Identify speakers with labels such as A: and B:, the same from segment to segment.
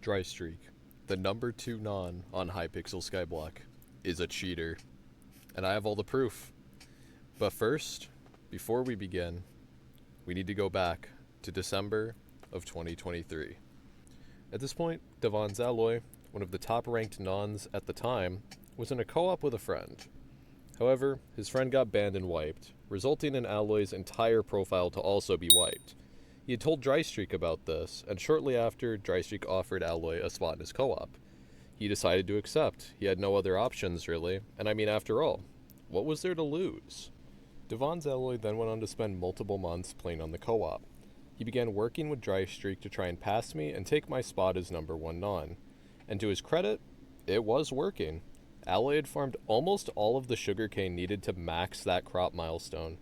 A: Dry Streak, the number 2 non on Hypixel Skyblock, is a cheater, and I have all the proof. But first, before we begin, we need to go back to December of 2023. At this point, Devon's Alloy, one of the top-ranked nons at the time, was in a co-op with a friend. However, his friend got banned and wiped, resulting in Alloy's entire profile to also be wiped. He had told Drystreak about this, and shortly after, Drystreak offered Alloy a spot in his co-op. He decided to accept. He had no other options, really, and I mean, after all, what was there to lose? Devon's Alloy then went on to spend multiple months playing on the co-op. He began working with Drystreak to try and pass me and take my spot as number 1 non. And to his credit, it was working. Alloy had farmed almost all of the sugarcane needed to max that crop milestone.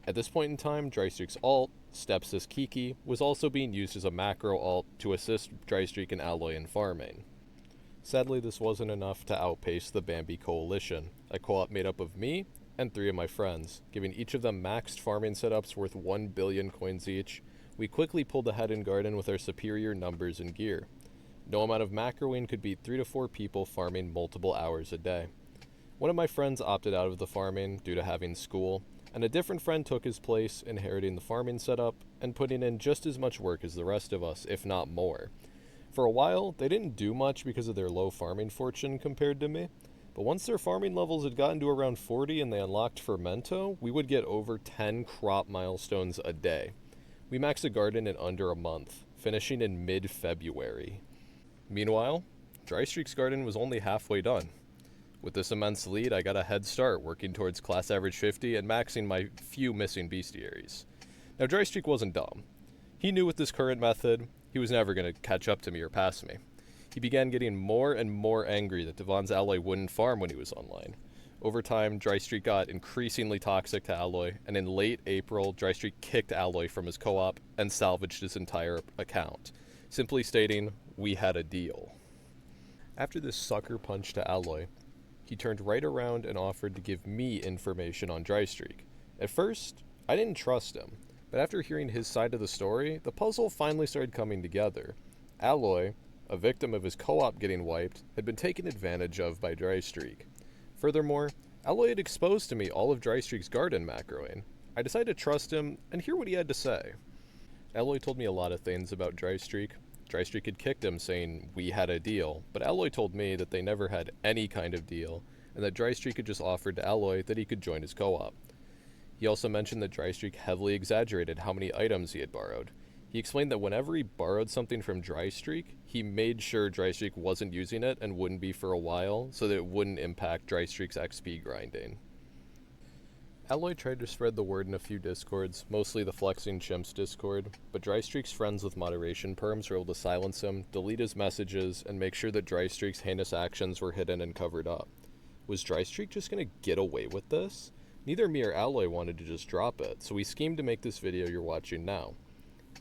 A: At this point in time, Drystreak's ult, Stepsis Kiki, was also being used as a macro ult to assist Drystreak and Alloy in farming. Sadly, this wasn't enough to outpace the Bambi Coalition, a co-op made up of me and 3 of my friends, giving each of them maxed farming setups worth 1 billion coins each. We quickly pulled ahead in Garden with our superior numbers and gear. No amount of macroing could beat 3 to 4 people farming multiple hours a day. One of my friends opted out of the farming due to having school, and a different friend took his place, inheriting the farming setup and putting in just as much work as the rest of us, if not more. For a while, they didn't do much because of their low farming fortune compared to me, but once their farming levels had gotten to around 40 and they unlocked Fermento, we would get over 10 crop milestones a day. We maxed a garden in under a month, finishing in mid-February. Meanwhile, Drystreak's garden was only halfway done. With this immense lead, I got a head start working towards class average 50 and maxing my few missing bestiaries. Now, Drystreak wasn't dumb. He knew with this current method, he was never going to catch up to me or pass me. He began getting more and more angry that Devon's Alloy wouldn't farm when he was online. Over time, Drystreak got increasingly toxic to Alloy, and in late April, Drystreak kicked Alloy from his co-op and salvaged his entire account, simply stating, "We had a deal." After this sucker punch to Alloy, he turned right around and offered to give me information on Drystreak. At first, I didn't trust him, but after hearing his side of the story, the puzzle finally started coming together. Alloy, a victim of his co-op getting wiped, had been taken advantage of by Drystreak. Furthermore, Alloy had exposed to me all of Drystreak's garden macroing. I decided to trust him and hear what he had to say. Alloy told me a lot of things about Drystreak. Drystreak had kicked him, saying we had a deal, but Alloy told me that they never had any kind of deal, and that Drystreak had just offered to Alloy that he could join his co-op. He also mentioned that Drystreak heavily exaggerated how many items he had borrowed. He explained that whenever he borrowed something from Drystreak, he made sure Drystreak wasn't using it and wouldn't be for a while, so that it wouldn't impact Drystreak's XP grinding. Alloy tried to spread the word in a few discords, mostly the Flexing Chimps discord, but Drystreak's friends with moderation perms were able to silence him, delete his messages, and make sure that Drystreak's heinous actions were hidden and covered up. Was Drystreak just gonna get away with this? Neither me or Alloy wanted to just drop it, so we schemed to make this video you're watching now.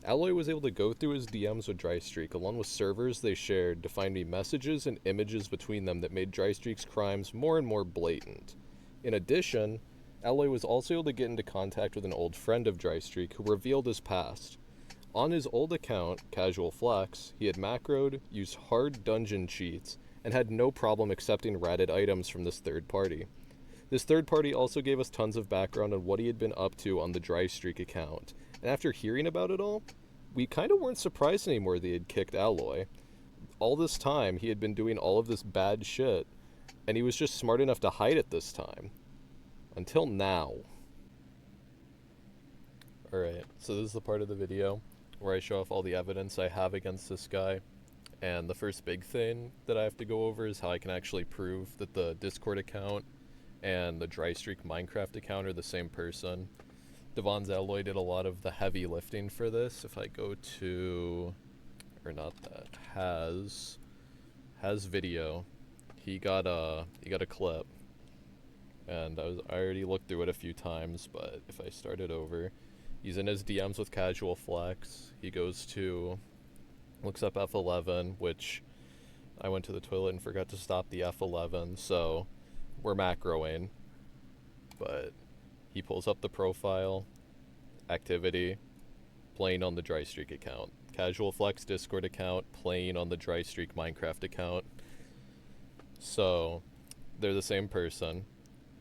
A: Alloy was able to go through his DMs with Drystreak along with servers they shared to find me messages and images between them that made Drystreak's crimes more and more blatant. In addition, Alloy was also able to get into contact with an old friend of Drystreak who revealed his past. On his old account, Casual Flex, he had macroed, used hard dungeon cheats, and had no problem accepting ratted items from this third party. This third party also gave us tons of background on what he had been up to on the Drystreak account, and after hearing about it all, we kind of weren't surprised anymore that he had kicked Alloy. All this time, he had been doing all of this bad shit, and he was just smart enough to hide it this time. Until now. Alright, so this is the part of the video where I show off all the evidence I have against this guy. And the first big thing that I have to go over is how I can actually prove that the Discord account and the Drystreak Minecraft account are the same person. Devon's Alloy did a lot of the heavy lifting for this. If I go to, or not that, has video, he got a clip. And I already looked through it a few times, but if I start it over, he's in his DMs with Casual Flex. He looks up F11, which I went to the toilet and forgot to stop the F11, so we're macroing. But he pulls up the profile, activity, playing on the Drystreak account. Casual Flex Discord account playing on the Dry Streak Minecraft account. So they're the same person.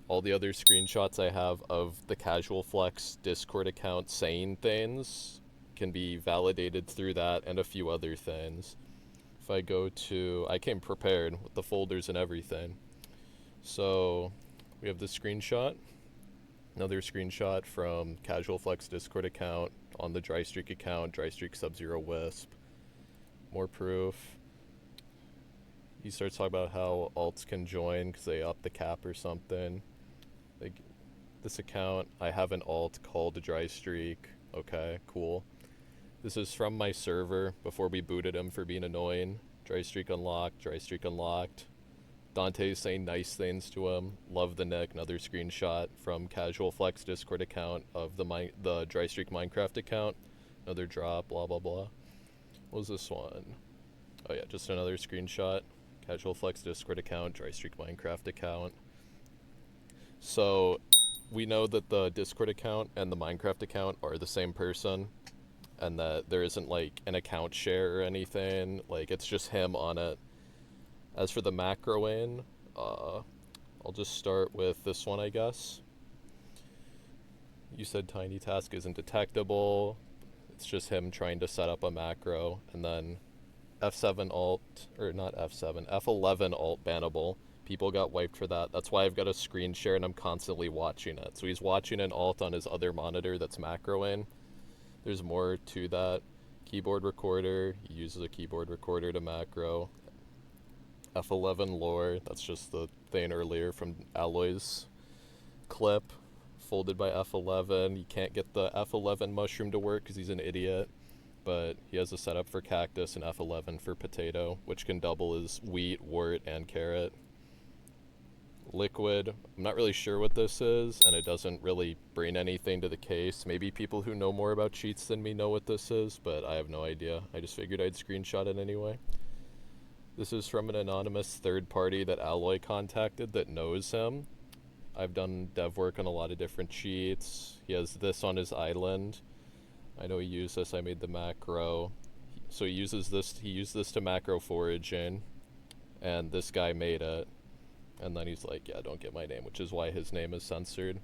A: All the other screenshots I have of the Casual Flex Discord account saying things can be validated through that and a few other things. If I go to, I came prepared with the folders and everything. So we have this screenshot, another screenshot from Casual Flex Discord account on the Dry Streak account, Dry Streak Sub-Zero Wisp. More proof. He starts talking about how alts can join because they up the cap or something. Like, this account, I have an alt called Dry Streak. Okay, cool. This is from my server before we booted him for being annoying. Dry Streak unlocked, Dry Streak unlocked. Dante's saying nice things to him. Love the nick. Another screenshot from Casual Flex Discord account of the Dry Streak Minecraft account. Another drop, blah, blah, blah. What was this one? Oh yeah, just another screenshot. Casual Flex Discord account, Dry Streak Minecraft account. So we know that the Discord account and the Minecraft account are the same person, and that there isn't like an account share or anything. Like, it's just him on it. As for the macroing, I'll just start with this one, I guess. You said tiny task isn't detectable. It's just him trying to set up a macro, and then F7 alt, or not F7, F11 alt bannable. People got wiped for that. That's why I've got a screen share and I'm constantly watching it. So he's watching an alt on his other monitor that's macroing. There's more to that. Keyboard recorder, he uses a keyboard recorder to macro. F11 lore, that's just the thing earlier from Alloy's clip. Folded by F11. You can't get the F11 mushroom to work because he's an idiot. But he has a setup for cactus and F11 for potato, which can double as wheat, wort, and carrot. Liquid, I'm not really sure what this is, and it doesn't really bring anything to the case. Maybe people who know more about cheats than me know what this is, but I have no idea. I just figured I'd screenshot it anyway. This is from an anonymous third party that Alloy contacted that knows him. I've done dev work on a lot of different cheats. He has this on his island. I know he used this, I made the macro. So he used this to macro foraging, and this guy made it. And then he's like, yeah, don't get my name, which is why his name is censored.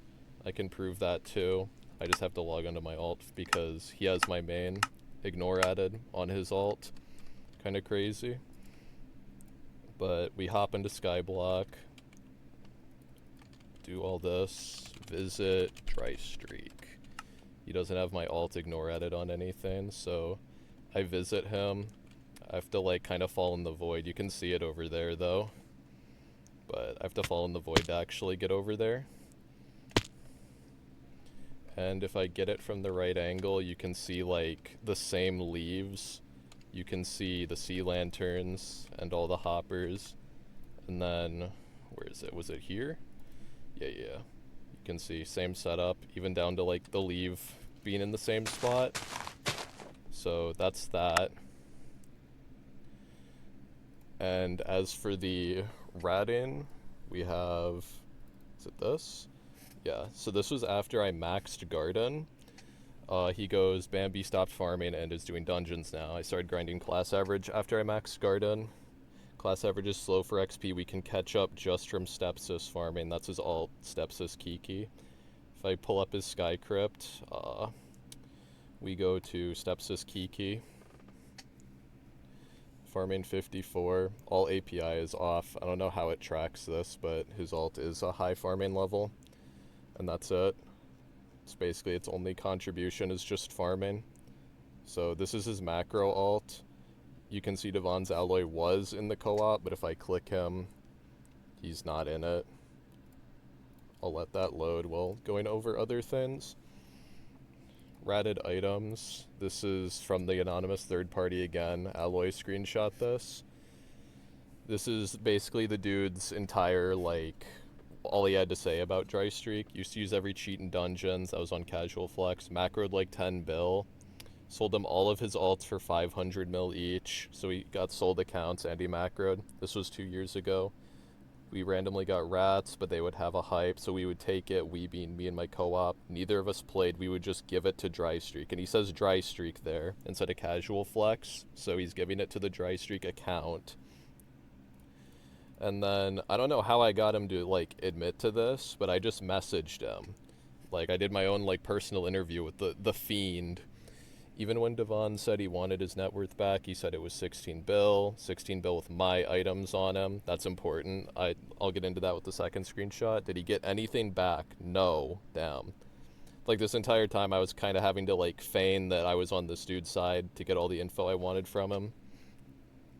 A: I can prove that too. I just have to log onto my alt because he has my main ignore added on his alt. Kind of crazy. But we hop into Skyblock, do all this, visit Dry Streak. He doesn't have my alt ignore added on anything, so I visit him. I have to like kind of fall in the void. You can see it over there though. But I have to fall in the void to actually get over there. And if I get it from the right angle, you can see like the same leaves. You can see the sea lanterns and all the hoppers. And then, where is it? Was it here? Yeah. You can see same setup, even down to like the leaf being in the same spot. So that's that. And as for the ratting, we have, is it this? Yeah, so this was after I maxed garden. He goes, Bambi stopped farming and is doing dungeons now. I started grinding class average after I maxed garden. Class average is slow for XP. We can catch up just from Stepsis farming. That's his alt, Stepsis Kiki. If I pull up his Sky Crypt, we go to Stepsis Kiki. Farming 54. All API is off. I don't know how it tracks this, but his alt is a high farming level. And that's it. It's basically its only contribution is just farming. So this is his macro alt. You can see Devon's Alloy was in the co-op, but if I click him, he's not in it. I'll let that load while going over other things. Ratted items. This is from the anonymous third party again. Alloy screenshot this. This is basically the dude's entire, like, all he had to say about Dry Streak. Used to use every cheat in dungeons. That was on Casual Flex. Macroed like 10 bill. Sold him all of his alts for 500 mil each. So he got sold accounts and he macroed. This was 2 years ago. We randomly got rats, but they would have a hype, so we would take it, we being me and my co-op. Neither of us played, we would just give it to Dry Streak. And he says Dry Streak there instead of Casual Flex, so he's giving it to the Dry Streak account. And then, I don't know how I got him to, like, admit to this, but I just messaged him. Like, I did my own, like, personal interview with the Fiend. Even when Devon said he wanted his net worth back, he said it was 16 bill with my items on him. That's important. I'll get into that with the second screenshot. Did he get anything back? No. Damn. Like, this entire time I was kind of having to, like, feign that I was on this dude's side to get all the info I wanted from him.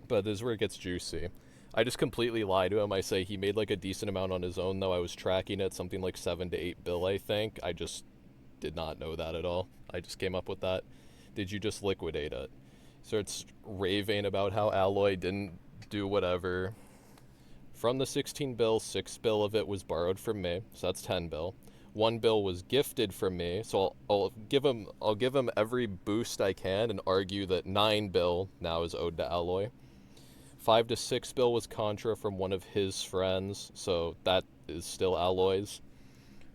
A: But this is where it gets juicy. I just completely lie to him. I say he made, like, a decent amount on his own, though. I was tracking it, something like 7 to 8 bill, I think. I just did not know that at all. I just came up with that. Did you just liquidate it? Starts raving about how Alloy didn't do whatever. From the 16 bill, 6 bill of it was borrowed from me, so that's 10 bill. 1 bill was gifted from me, so I'll give him every boost I can and argue that 9 bill now is owed to Alloy. 5 to 6 bill was contra from one of his friends, so that is still Alloy's.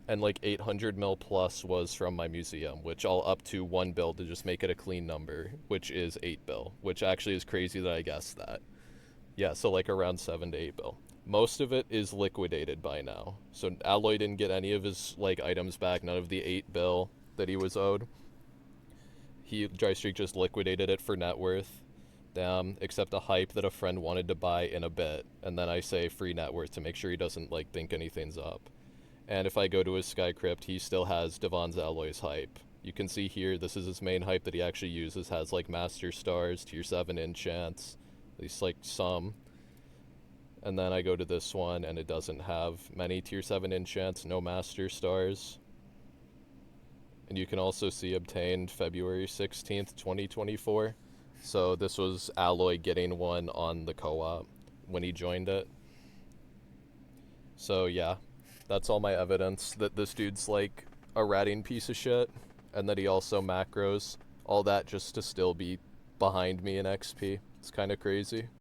A: And like 800 mil plus was from my museum, which I'll up to 1 bill to just make it a clean number, which is 8 bill, which actually is crazy that I guessed that. Yeah, so like around 7 to 8 bill. Most of it is liquidated by now. So Alloy didn't get any of his like items back, none of the 8 bill that he was owed. Dry Streak just liquidated it for net worth. Damn, except a hype that a friend wanted to buy in a bit, and then I say free net worth to make sure he doesn't like think anything's up. And if I go to his Sky Crypt, he still has Devon's Alloy's hype. You can see here, this is his main hype that he actually uses, has like Master Stars, Tier 7 enchants, at least like some. And then I go to this one, and it doesn't have many Tier 7 enchants, no Master Stars. And you can also see obtained February 16th, 2024. So this was Alloy getting one on the co-op when he joined it. So yeah. That's all my evidence that this dude's like a ratting piece of shit, and that he also macros. All that just to still be behind me in XP. It's kind of crazy.